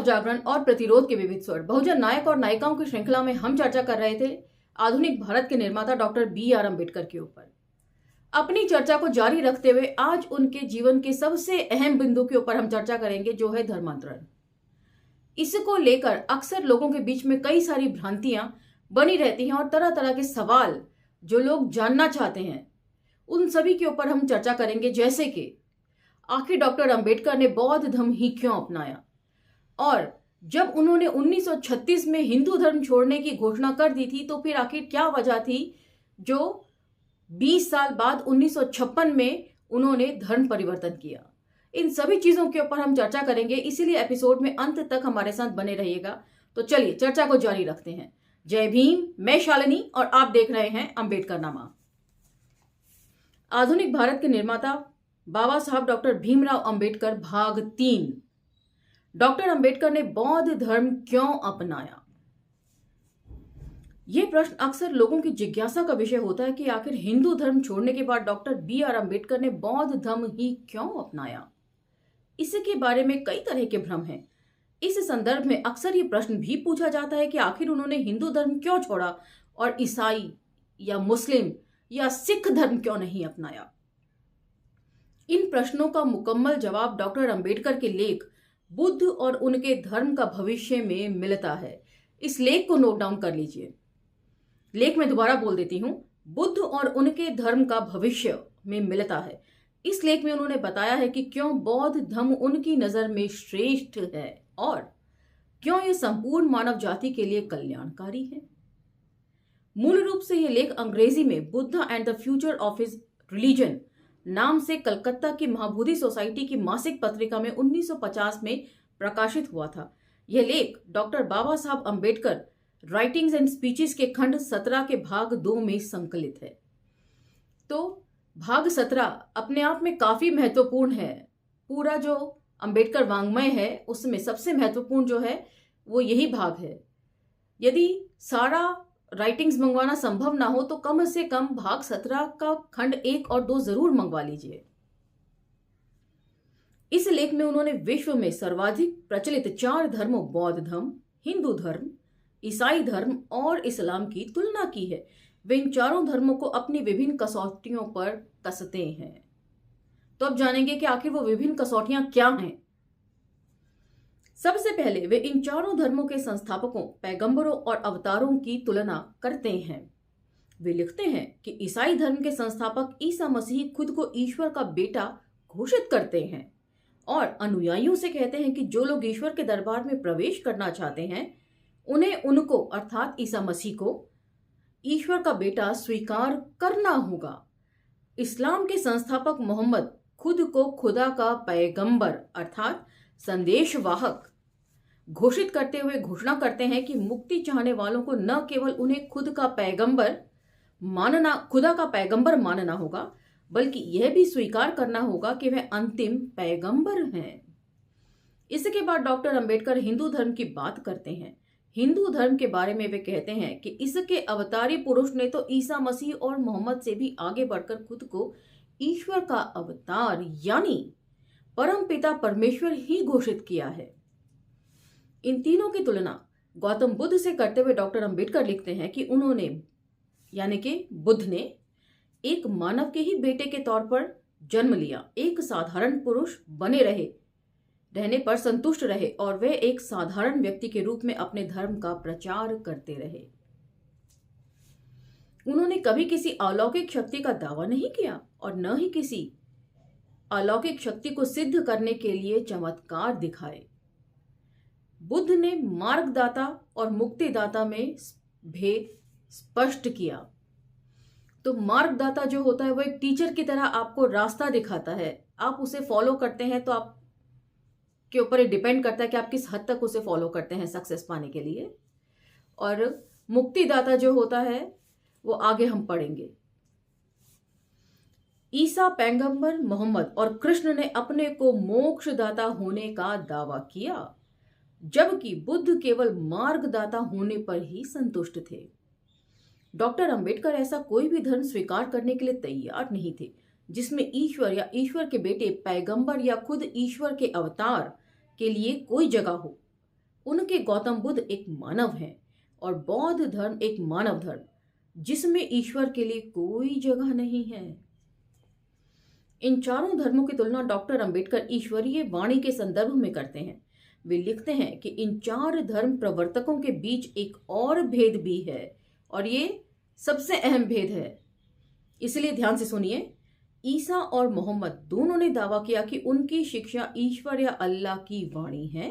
नवजागरण और प्रतिरोध के विविध स्वर। बहुजन नायक और नायिकाओं की श्रृंखला में हम चर्चा कर रहे थे आधुनिक भारत के निर्माता डॉक्टर BR अम्बेडकर के ऊपर। अपनी चर्चा को जारी रखते हुए आज उनके जीवन के सबसे अहम बिंदु के ऊपर हम चर्चा करेंगे, जो है धर्मांतरण। इसको लेकर अक्सर लोगों के बीच में कई सारी भ्रांतियां बनी रहती हैं और तरह तरह के सवाल जो लोग जानना चाहते हैं, उन सभी के ऊपर हम चर्चा करेंगे। जैसे कि आखिर डॉक्टर अम्बेडकर ने बौद्ध धर्म ही क्यों अपनाया, और जब उन्होंने 1936 में हिंदू धर्म छोड़ने की घोषणा कर दी थी तो फिर आखिर क्या वजह थी जो 20 साल बाद 1956 में उन्होंने धर्म परिवर्तन किया। इन सभी चीजों के ऊपर हम चर्चा करेंगे, इसीलिए एपिसोड में अंत तक हमारे साथ बने रहिएगा। तो चलिए चर्चा को जारी रखते हैं। जय भीम, मैं शालिनी और आप देख रहे हैं अम्बेडकर नामा। आधुनिक भारत के निर्माता बाबा साहब डॉक्टर भीमराव अंबेडकर, भाग 3। डॉक्टर अंबेडकर ने बौद्ध धर्म क्यों अपनाया? यह प्रश्न अक्सर लोगों की जिज्ञासा का विषय होता है कि आखिर हिंदू धर्म छोड़ने के बाद डॉक्टर BR अम्बेडकर ने बौद्ध धर्म ही क्यों अपनाया। इसके बारे में कई तरह के भ्रम हैं। इस संदर्भ में अक्सर ये प्रश्न भी पूछा जाता है कि आखिर उन्होंने हिंदू धर्म क्यों छोड़ा और ईसाई या मुस्लिम या सिख धर्म क्यों नहीं अपनाया। इन प्रश्नों का मुकम्मल जवाब डॉक्टर अम्बेडकर के लेख बुद्ध और उनके धर्म का भविष्य में मिलता है। इस लेख को नोट डाउन कर लीजिए। लेख में दोबारा बोल देती हूं, बुद्ध और उनके धर्म का भविष्य में मिलता है। इस लेख में उन्होंने बताया है कि क्यों बौद्ध धर्म उनकी नजर में श्रेष्ठ है और क्यों यह संपूर्ण मानव जाति के लिए कल्याणकारी है। मूल रूप से यह लेख अंग्रेजी में Buddha and the future of his religion नाम से कलकत्ता की महाबोधि सोसाइटी की मासिक पत्रिका में 1950 में प्रकाशित हुआ था। यह लेख doctor Baba Saheb Ambedkar writings and speeches के खंड 17 के भाग 2 में संकलित है। तो भाग 17 अपने आप में काफी महत्वपूर्ण है। पूरा जो अम्बेडकर वाङ्मय है उसमें सबसे महत्वपूर्ण जो है वो यही भाग है। यदि सारा राइटिंग्स मंगवाना संभव ना हो तो कम से कम भाग 17 का खंड 1 और 2 जरूर मंगवा लीजिए। इस लेख में उन्होंने विश्व में सर्वाधिक प्रचलित 4 धर्मों बौद्ध धर्म, हिंदू धर्म, ईसाई धर्म और इस्लाम की तुलना की है। वे इन चारों धर्मों को अपनी विभिन्न कसौटियों पर कसते हैं। तो अब जानेंगे कि आखिर वो विभिन्न कसौटियां क्या हैं। सबसे पहले वे इन चारों धर्मों के संस्थापकों, पैगंबरों और अवतारों की तुलना करते हैं। वे लिखते हैं कि ईसाई धर्म के संस्थापक ईसा मसीह खुद को ईश्वर का बेटा घोषित करते हैं और अनुयायियों से कहते हैं कि जो लोग ईश्वर के दरबार में प्रवेश करना चाहते हैं उन्हें उनको अर्थात ईसा मसीह को ईश्वर का बेटा स्वीकार करना होगा। इस्लाम के संस्थापक मोहम्मद खुद को खुदा का पैगंबर अर्थात संदेशवाहक घोषित करते हुए घोषणा करते हैं कि मुक्ति चाहने वालों को न केवल उन्हें खुदा का पैगंबर मानना होगा, बल्कि यह भी स्वीकार करना होगा कि वह अंतिम पैगंबर हैं। इसके बाद डॉक्टर अम्बेडकर हिंदू धर्म की बात करते हैं। हिंदू धर्म के बारे में वे कहते हैं कि इसके अवतारी पुरुष ने तो ईसा मसीह और मोहम्मद से भी आगे बढ़कर खुद को ईश्वर का अवतार यानी परम पिता परमेश्वर ही घोषित किया है। इन तीनों की तुलना गौतम बुद्ध से करते हुए डॉक्टर अम्बेडकर लिखते हैं कि उन्होंने यानी कि बुद्ध ने एक मानव के ही बेटे के तौर पर जन्म लिया, एक साधारण पुरुष रहने पर संतुष्ट रहे और वे एक साधारण व्यक्ति के रूप में अपने धर्म का प्रचार करते रहे। उन्होंने कभी किसी अलौकिक शक्ति का दावा नहीं किया और न ही किसी अलौकिक शक्ति को सिद्ध करने के लिए चमत्कार दिखाए। बुद्ध ने मार्गदाता और मुक्तिदाता में भेद स्पष्ट किया। तो मार्गदाता जो होता है वो एक टीचर की तरह आपको रास्ता दिखाता है, आप उसे फॉलो करते हैं तो आप के ऊपर ये डिपेंड करता है कि आप किस हद तक उसे फॉलो करते हैं सक्सेस पाने के लिए। और मुक्तिदाता जो होता है वो आगे हम पढ़ेंगे। ईसा पैगंबर मोहम्मद और कृष्ण ने अपने को मोक्षदाता होने का दावा किया, जबकि बुद्ध केवल मार्गदाता होने पर ही संतुष्ट थे। डॉक्टर अंबेडकर ऐसा कोई भी धर्म स्वीकार करने के लिए तैयार नहीं थे जिसमें ईश्वर या ईश्वर के बेटे पैगंबर या खुद ईश्वर के अवतार के लिए कोई जगह हो। उनके गौतम बुद्ध एक मानव हैं और बौद्ध धर्म एक मानव धर्म जिसमें ईश्वर के लिए कोई जगह नहीं है। इन चारों धर्मों की तुलना डॉक्टर अंबेडकर ईश्वरीय वाणी के संदर्भ में करते हैं। वे लिखते हैं कि इन चार धर्म प्रवर्तकों के बीच एक और भेद भी है और ये सबसे अहम भेद है। इसलिए ध्यान से सुनिए। ईसा और मोहम्मद दोनों ने दावा किया कि उनकी शिक्षा ईश्वर या अल्लाह की वाणी है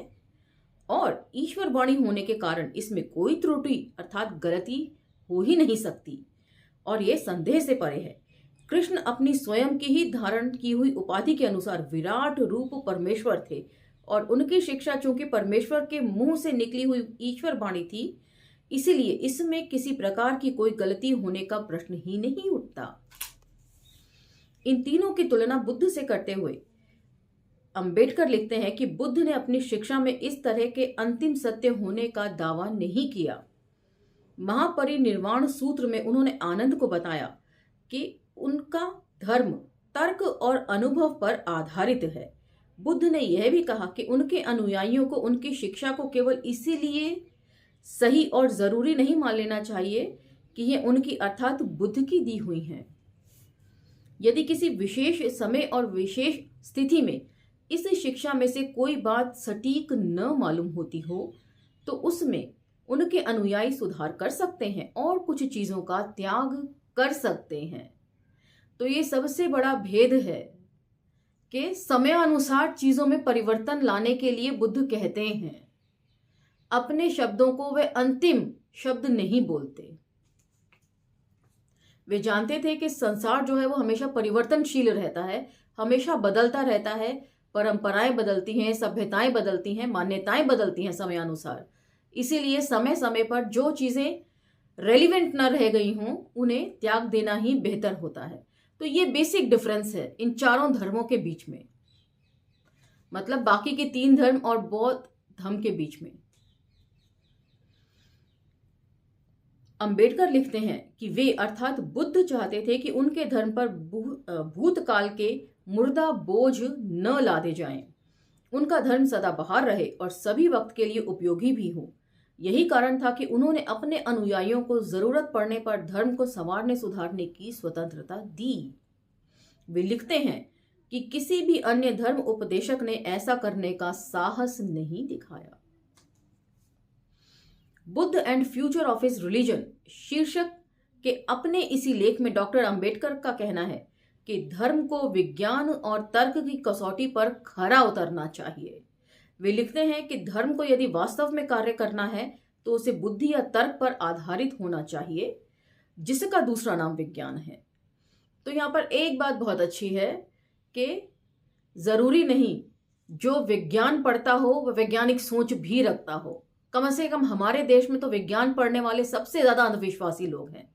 और ईश्वर वाणी होने के कारण इसमें कोई त्रुटि अर्थात गलती हो ही नहीं सकती और यह संदेह से परे है। कृष्ण अपनी स्वयं की ही धारण की हुई उपाधि के अनुसार विराट रूप परमेश्वर थे और उनकी शिक्षा चूंकि परमेश्वर के मुंह से निकली हुई ईश्वर वाणी थी, इसीलिए इसमें किसी प्रकार की कोई गलती होने का प्रश्न ही नहीं उठता। इन तीनों की तुलना बुद्ध से करते हुए अंबेडकर लिखते हैं कि बुद्ध ने अपनी शिक्षा में इस तरह के अंतिम सत्य होने का दावा नहीं किया। महापरिनिर्वाण सूत्र में उन्होंने आनंद को बताया कि उनका धर्म तर्क और अनुभव पर आधारित है। बुद्ध ने यह भी कहा कि उनके अनुयायियों को उनकी शिक्षा को केवल इसीलिए सही और जरूरी नहीं मान लेना चाहिए कि यह उनकी अर्थात बुद्ध की दी हुई है। यदि किसी विशेष समय और विशेष स्थिति में इस शिक्षा में से कोई बात सटीक न मालूम होती हो तो उसमें उनके अनुयायी सुधार कर सकते हैं और कुछ चीजों का त्याग कर सकते हैं। तो ये सबसे बड़ा भेद है कि समयानुसार चीजों में परिवर्तन लाने के लिए बुद्ध कहते हैं, अपने शब्दों को वे अंतिम शब्द नहीं बोलते। वे जानते थे कि संसार जो है वो हमेशा परिवर्तनशील रहता है, हमेशा बदलता रहता है। परंपराएं बदलती हैं, सभ्यताएं बदलती हैं, मान्यताएं बदलती हैं समयानुसार। इसीलिए समय समय पर जो चीजें रेलिवेंट न रह गई हों उन्हें त्याग देना ही बेहतर होता है। तो ये बेसिक डिफरेंस है इन चारों धर्मों के बीच में, मतलब बाकी के तीन धर्म और बौद्ध धर्म के बीच में। अंबेडकर लिखते हैं कि वे अर्थात बुद्ध चाहते थे कि उनके धर्म पर भूतकाल के मुर्दा बोझ न लादे जाएं, उनका धर्म सदाबहार रहे और सभी वक्त के लिए उपयोगी भी हो। यही कारण था कि उन्होंने अपने अनुयायियों को जरूरत पड़ने पर धर्म को संवारने सुधारने की स्वतंत्रता दी। वे लिखते हैं कि किसी भी अन्य धर्म उपदेशक ने ऐसा करने का साहस नहीं दिखाया। Buddha and future of his religion शीर्षक के अपने इसी लेख में डॉक्टर अंबेडकर का कहना है कि धर्म को विज्ञान और तर्क की कसौटी पर खरा उतरना चाहिए। वे लिखते हैं कि धर्म को यदि वास्तव में कार्य करना है तो उसे बुद्धि या तर्क पर आधारित होना चाहिए, जिसका दूसरा नाम विज्ञान है। तो यहां पर एक बात बहुत अच्छी है कि जरूरी नहीं जो विज्ञान पढ़ता हो वह वैज्ञानिक सोच भी रखता हो। कम से कम हमारे देश में तो विज्ञान पढ़ने वाले सबसे ज्यादा अंधविश्वासी लोग हैं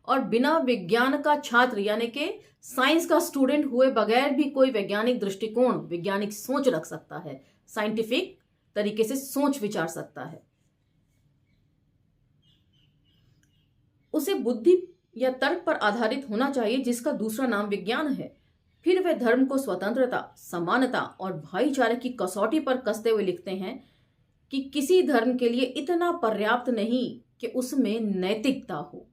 और बिना विज्ञान का छात्र यानी कि साइंस का स्टूडेंट हुए बगैर भी कोई वैज्ञानिक दृष्टिकोण, वैज्ञानिक सोच रख सकता है, साइंटिफिक तरीके से सोच विचार सकता है। उसे बुद्धि या तर्क पर आधारित होना चाहिए, जिसका दूसरा नाम विज्ञान है। फिर वे धर्म को स्वतंत्रता, समानता और भाईचारे की कसौटी पर कसते हुए लिखते हैं कि किसी धर्म के लिए इतना पर्याप्त नहीं कि उसमें नैतिकता हो।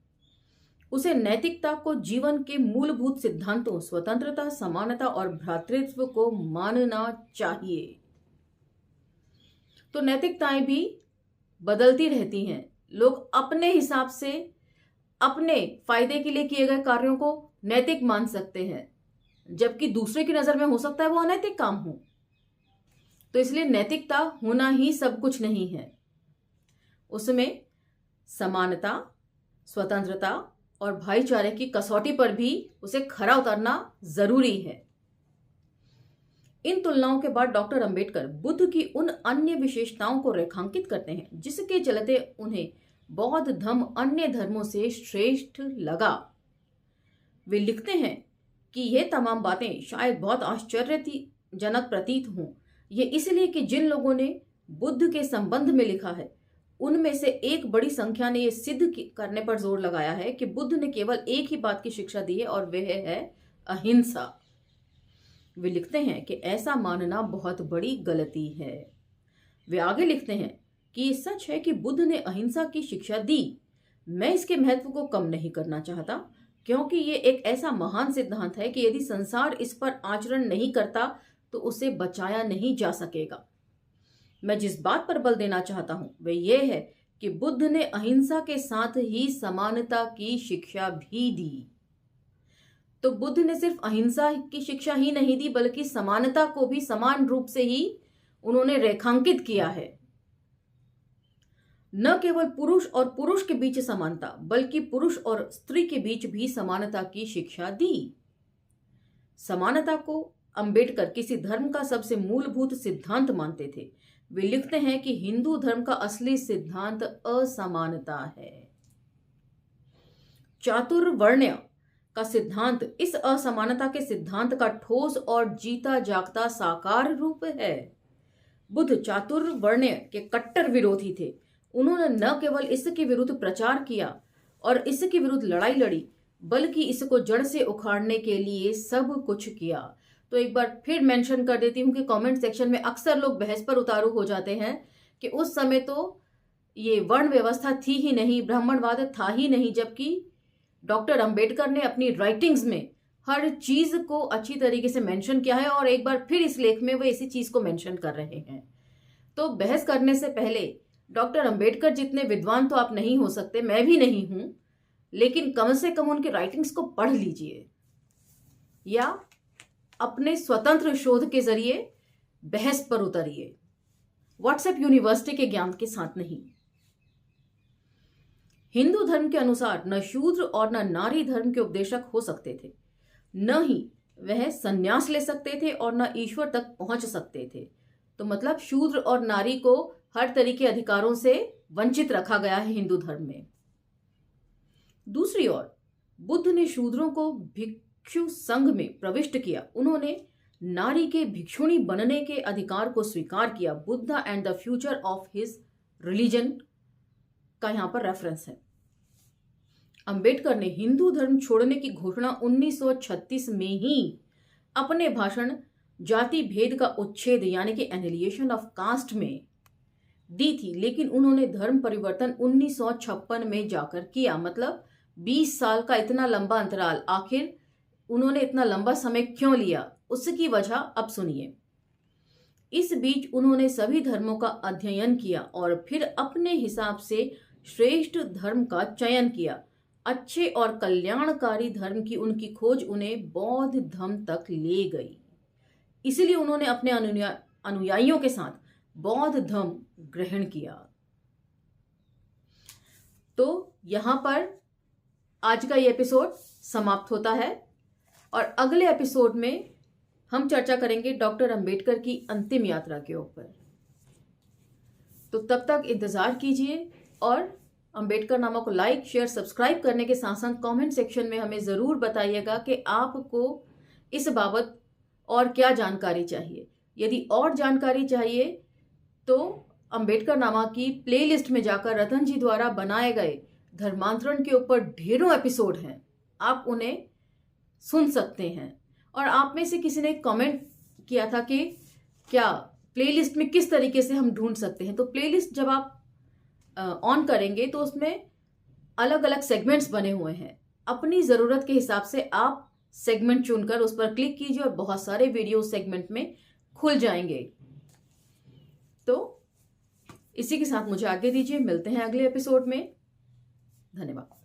उसे नैतिकता को जीवन के मूलभूत सिद्धांतों स्वतंत्रता, समानता और भ्रातृत्व को मानना चाहिए। तो नैतिकताएं भी बदलती रहती हैं। लोग अपने हिसाब से अपने फायदे के लिए किए गए कार्यों को नैतिक मान सकते हैं, जबकि दूसरे की नजर में हो सकता है वो अनैतिक काम हो। तो इसलिए नैतिकता होना ही सब कुछ नहीं है, उसमें समानता, स्वतंत्रता और भाईचारे की कसौटी पर भी उसे खरा उतरना जरूरी है। इन तुलनाओं के बाद डॉक्टर अंबेडकर बुद्ध की उन अन्य विशेषताओं को रेखांकित करते हैं जिसके चलते उन्हें बौद्ध धर्म अन्य धर्मों से श्रेष्ठ लगा। वे लिखते हैं कि यह तमाम बातें शायद बहुत आश्चर्यजनक प्रतीत हों। ये इसलिए कि जिन लोगों ने बुद्ध के संबंध में लिखा है उनमें से एक बड़ी संख्या ने यह सिद्ध करने पर जोर लगाया है कि बुद्ध ने केवल एक ही बात की शिक्षा दी है और वह है अहिंसा। वे लिखते हैं कि ऐसा मानना बहुत बड़ी गलती है। वे आगे लिखते हैं कि ये सच है कि बुद्ध ने अहिंसा की शिक्षा दी। मैं इसके महत्व को कम नहीं करना चाहता, क्योंकि ये एक ऐसा महान सिद्धांत है कि यदि संसार इस पर आचरण नहीं करता तो उसे बचाया नहीं जा सकेगा। मैं जिस बात पर बल देना चाहता हूं वह यह है कि बुद्ध ने अहिंसा के साथ ही समानता की शिक्षा भी दी। तो बुद्ध ने सिर्फ अहिंसा की शिक्षा ही नहीं दी, बल्कि समानता को भी समान रूप से ही उन्होंने रेखांकित किया है। न केवल पुरुष और पुरुष के बीच समानता, बल्कि पुरुष और स्त्री के बीच भी समानता की शिक्षा दी। समानता को अंबेडकर किसी धर्म का सबसे मूलभूत सिद्धांत मानते थे। वे लिखते हैं कि हिंदू धर्म का असली सिद्धांत असमानता है। चातुर्वर्ण्य का सिद्धांत इस असमानता के सिद्धांत का ठोस और जीता जागता साकार रूप है। बुद्ध चातुर्वर्ण्य के कट्टर विरोधी थे। उन्होंने न केवल इसके विरुद्ध प्रचार किया और इसके विरुद्ध लड़ाई लड़ी, बल्कि इसको जड़ से उखाड़ने के लिए सब कुछ किया। तो एक बार फिर मेंशन कर देती हूँ कि कमेंट सेक्शन में अक्सर लोग बहस पर उतारू हो जाते हैं कि उस समय तो ये वर्ण व्यवस्था थी ही नहीं, ब्राह्मणवाद था ही नहीं, जबकि डॉक्टर अंबेडकर ने अपनी राइटिंग्स में हर चीज को अच्छी तरीके से मेंशन किया है और एक बार फिर इस लेख में वे इसी चीज को मेंशन कर रहे हैं। तो बहस करने से पहले डॉक्टर अंबेडकर जितने विद्वान तो आप नहीं हो सकते, मैं भी नहीं हूं, लेकिन कम से कम उनकी राइटिंग्स को पढ़ लीजिए या अपने स्वतंत्र शोध के जरिए बहस पर उतरिए, व्हाट्सएप यूनिवर्सिटी के ज्ञान के साथ नहीं। हिंदू धर्म के अनुसार न शूद्र और न नारी धर्म के उपदेशक हो सकते थे, न ही वह संन्यास ले सकते थे और न ईश्वर तक पहुंच सकते थे। तो मतलब शूद्र और नारी को हर तरह के अधिकारों से वंचित रखा गया है हिंदू धर्म में। दूसरी ओर बुद्ध ने शूद्रों को भिक्षु संघ में प्रविष्ट किया। उन्होंने नारी के भिक्षुणी बनने के अधिकार को स्वीकार किया। Buddha and the future of his religion का यहां पर रेफरेंस है। अंबेडकर ने हिंदू धर्म छोड़ने की घोषणा 1936 में ही अपने भाषण जाति भेद का उच्छेद यानी कि एनिलिएशन ऑफ कास्ट में दी थी, लेकिन उन्होंने धर्म परिवर्तन 1956 में जाकर किया। मतलब 20 साल का इतना लंबा अंतराल, आखिर उन्होंने इतना लंबा समय क्यों लिया, उसकी वजह अब सुनिए। इस बीच उन्होंने सभी धर्मों का अध्ययन किया और फिर अपने हिसाब से श्रेष्ठ धर्म का चयन किया। अच्छे और कल्याणकारी धर्म की उनकी खोज उन्हें बौद्ध धर्म तक ले गई। इसलिए उन्होंने अपने अनुयायियों के साथ बौद्ध धर्म ग्रहण किया। तो यहां पर आज का ये एपिसोड समाप्त होता है और अगले एपिसोड में हम चर्चा करेंगे डॉक्टर अंबेडकर की अंतिम यात्रा के ऊपर। तो तब तक इंतजार कीजिए और अंबेडकर नामा को लाइक, शेयर, सब्सक्राइब करने के साथ साथ कमेंट सेक्शन में हमें ज़रूर बताइएगा कि आपको इस बाबत और क्या जानकारी चाहिए। यदि और जानकारी चाहिए तो अंबेडकर नामा की प्लेलिस्ट में जाकर रतन जी द्वारा बनाए गए धर्मांतरण के ऊपर ढेरों एपिसोड हैं, आप उन्हें सुन सकते हैं। और आप में से किसी ने कमेंट किया था कि क्या प्लेलिस्ट में किस तरीके से हम ढूंढ सकते हैं। तो प्लेलिस्ट जब आप ऑन करेंगे तो उसमें अलग अलग सेगमेंट्स बने हुए हैं। अपनी ज़रूरत के हिसाब से आप सेगमेंट चुनकर उस पर क्लिक कीजिए और बहुत सारे वीडियो सेगमेंट में खुल जाएंगे। तो इसी के साथ मुझे आगे दीजिए, मिलते हैं अगले एपिसोड में। धन्यवाद।